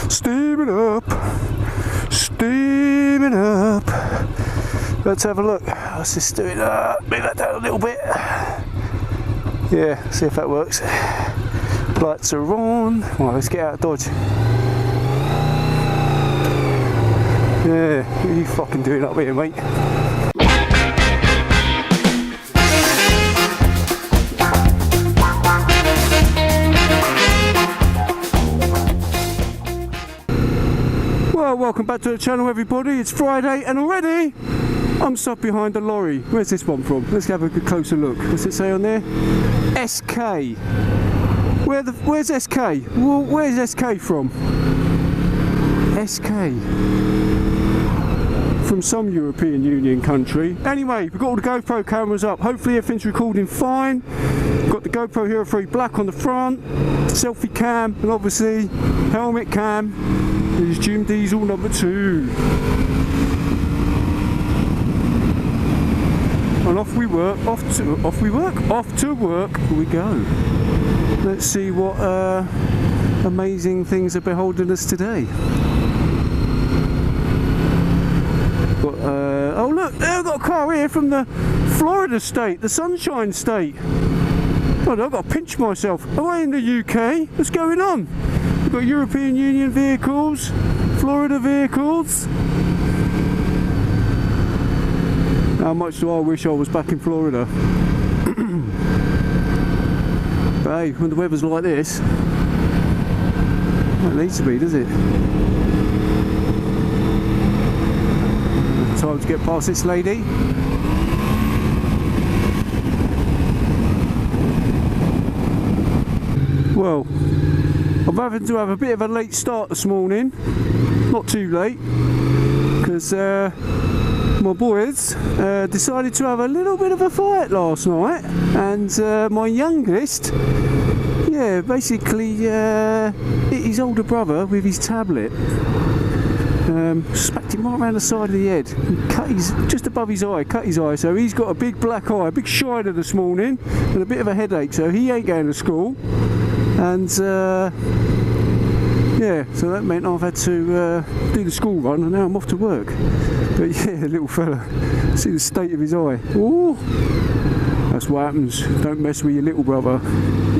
Steaming up. Steaming up. Let's have a look. Let's just do it. Move that down a little bit. Yeah, see if that works. Lights are on. Right, let's get out of dodge. Yeah, what are you fucking doing up here, mate? Well, welcome back to the channel, everybody. It's Friday, and already I'm stuck behind a lorry. Where's this one from? Let's have a good closer look. What's it say on there? SK. Where's SK? Well, where's SK from? SK. From some European Union country. Anyway, we've got all the GoPro cameras up. Hopefully everything's recording fine. Got the GoPro Hero 3 Black on the front, selfie cam, and obviously helmet cam. There's Jim Diesel number 2. And off to work we go. Let's see what amazing things are beholding us today. Oh look, I've got a car here from the Florida state, the Sunshine State. God, I've got to pinch myself. Away in the UK, what's going on? We've got European Union vehicles, Florida vehicles. How much do I wish I was back in Florida? But hey, when the weather's like this, it needs to be, does it? Time to get past this lady. Well, I'm having to have a bit of a late start this morning. Not too late, because my boys decided to have a little bit of a fight last night, and my youngest, yeah, basically hit his older brother with his tablet. Smacked him right around the side of the head, cut just above his eye, cut his eye, so he's got a big black eye, a big shiner this morning, and a bit of a headache, so he ain't going to school. And yeah, so that meant I've had to do the school run, and now I'm off to work. But yeah, little fella, see the state of his eye. Ooh, that's what happens. Don't mess with your little brother.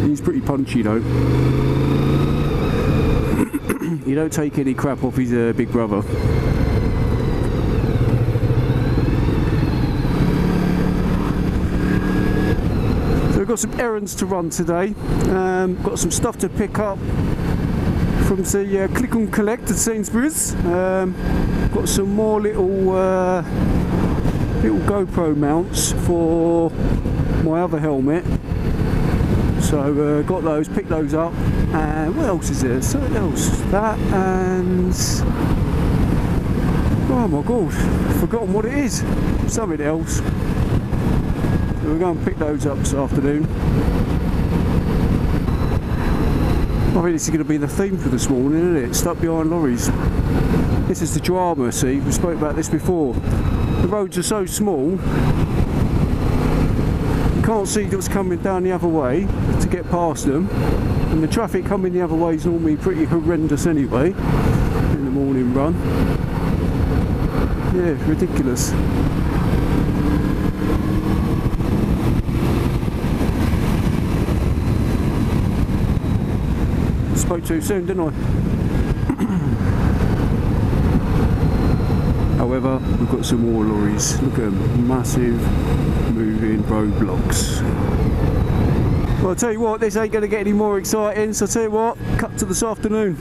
He's pretty punchy though. You don't take any crap off his big brother. So we've got some errands to run today. Got some stuff to pick up from the click and collect at Sainsbury's. Got some more little GoPro mounts for my other helmet. So got those, picked those up, and what else is there? Something else. That and oh my god, I've forgotten what it is. Something else. So we're going to pick those up this afternoon. I think this is going to be the theme for this morning, isn't it? Stuck behind lorries. This is the drama, see, we spoke about this before. The roads are so small, you can't see what's coming down the other way to get past them. And the traffic coming the other way is normally pretty horrendous anyway, in the morning run. Yeah, ridiculous. Spoke too soon, didn't I? However, we've got some more lorries. Look at them, massive moving roadblocks. Well, I'll tell you what, this ain't going to get any more exciting, so I'll tell you what, cut to this afternoon.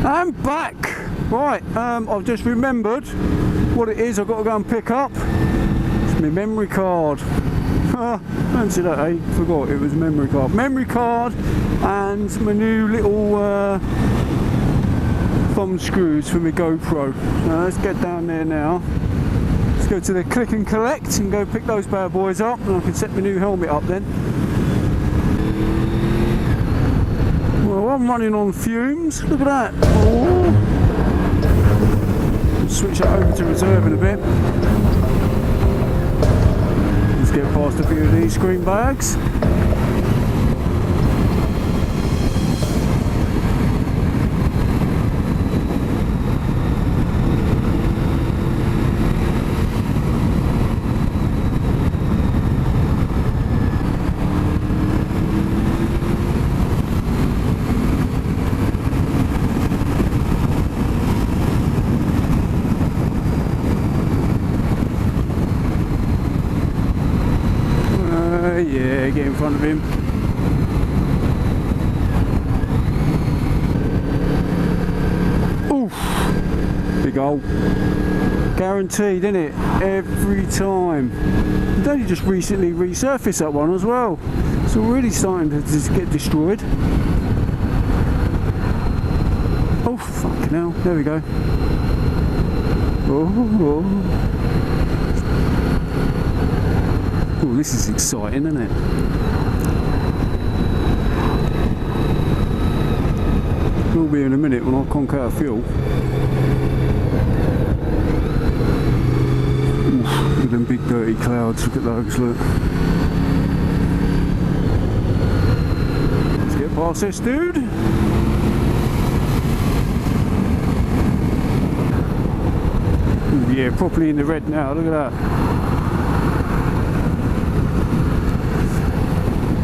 I'm back! Right, I've just remembered what it is I've got to go and pick up. It's my memory card. Fancy that, eh? Forgot it was a memory card. Memory card and my new little thumb screws for my GoPro. Now let's get down there now. Let's go to the click and collect and go pick those bad boys up, and I can set my new helmet up then. Well, I'm running on fumes. Look at that. Oh. Switch that over to reserve in a bit. Let's get past a few of these screen bags. get in front of him. Oof! Big hole. Guaranteed, isn't it? Every time. They've only just recently resurfaced that one as well. It's already starting to just get destroyed. Oh, fucking hell. There we go. Oh, this is exciting, isn't it? We'll be in a minute when I conk out of fuel. Oof, look at them big dirty clouds, look at those, look. Let's get past this dude. Ooh, yeah, properly in the red now, look at that.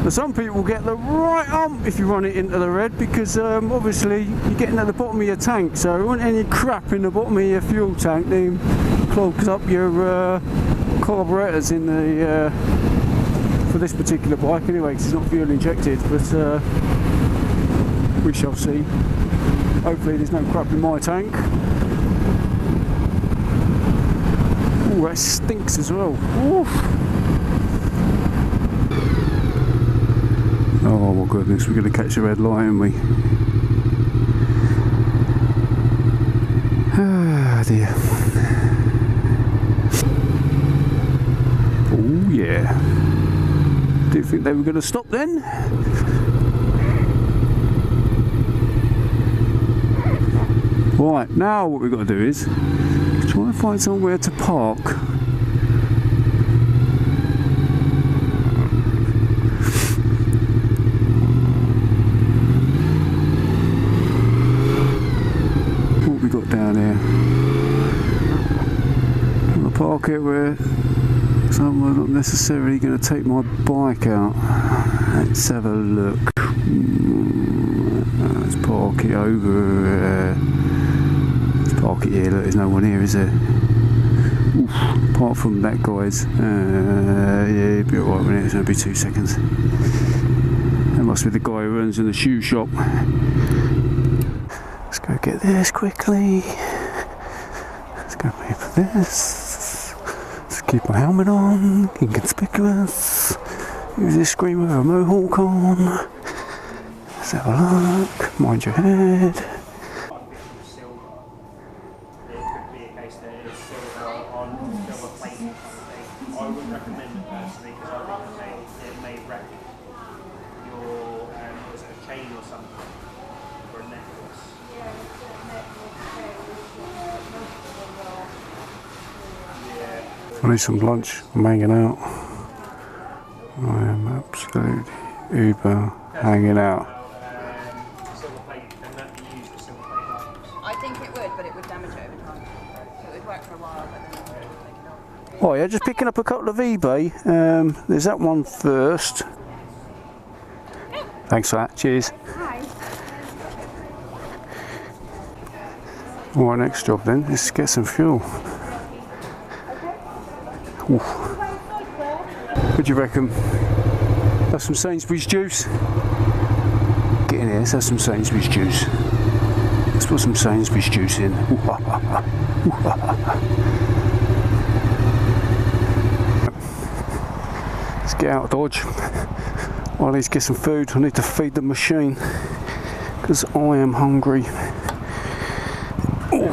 Now some people get the right ump if you run it into the red, because obviously you're getting at the bottom of your tank, so there wasn't any crap in the bottom of your fuel tank that clogs up your carburetors in the for this particular bike anyway, because it's not fuel injected, but we shall see. Hopefully there's no crap in my tank. Oh, that stinks as well. Oof. Oh my goodness, we're going to catch a red light, aren't we? Ah dear. Oh yeah. Didn't think they were going to stop then. Right, now what we've got to do is try and find somewhere to park. Down here. I'm going to park it where someone's not necessarily going to take my bike out. Let's have a look. Let's park it over. Let's park it here. Look, there's no one here, is there? Oof, apart from that guy's. Yeah, it'll be alright when it's going to be 2 seconds. That must be the guy who runs in the shoe shop. Let's go get this quickly. Let's go pay for this. Let's keep my helmet on, inconspicuous. Use this screen with a mohawk on. Let's have a look. Mind your head. I would recommend it personally because I think it may wreck your was it a chain or something, or a necklace. I need some lunch. I'm hanging out. I am absolutely uber hanging out. I think it would, but it would damage it over time. It would work for a while, but then it would take it off. Oh yeah, just picking up a couple of eBay. There's that one first. Thanks for that. Cheers. Hi. Alright, next job then. Let's get some fuel. Oof. What do you reckon? Have some Sainsbury's juice? Get in here, let's have some Sainsbury's juice. Let's put some Sainsbury's juice in. Let's get out of Dodge. While these get some food, I need to feed the machine because I am hungry. Ooh.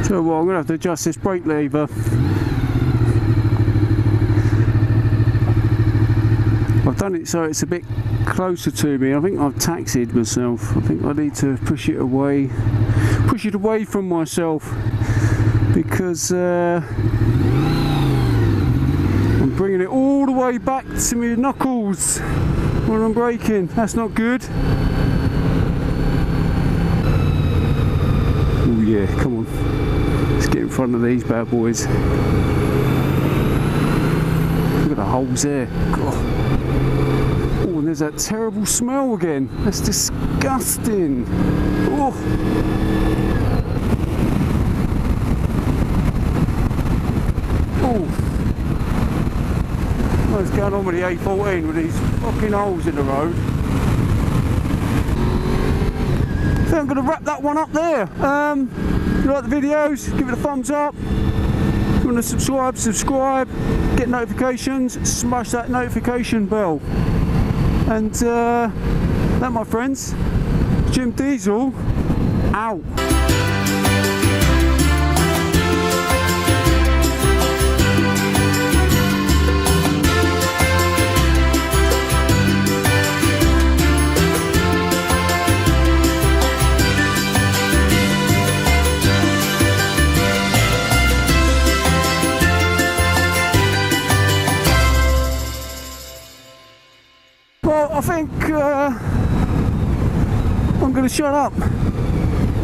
So well, I'm going to have to adjust this brake lever. I've done it so it's a bit closer to me. I think I've taxied myself. I think I need to push it away from myself because I'm bringing it all the way back to my knuckles when I'm braking. That's not good. Oh yeah, come on. Let's get in front of these bad boys. Look at the holes there. God. Oh, and there's that terrible smell again. That's disgusting. Oh. What's going on with the A14 with these fucking holes in the road? So I'm going to wrap that one up there. If you like the videos, give it a thumbs up. If you want to subscribe, get notifications, smash that notification bell. And that, my friends, Jim Diesel, out. Well, I think I'm going to shut up.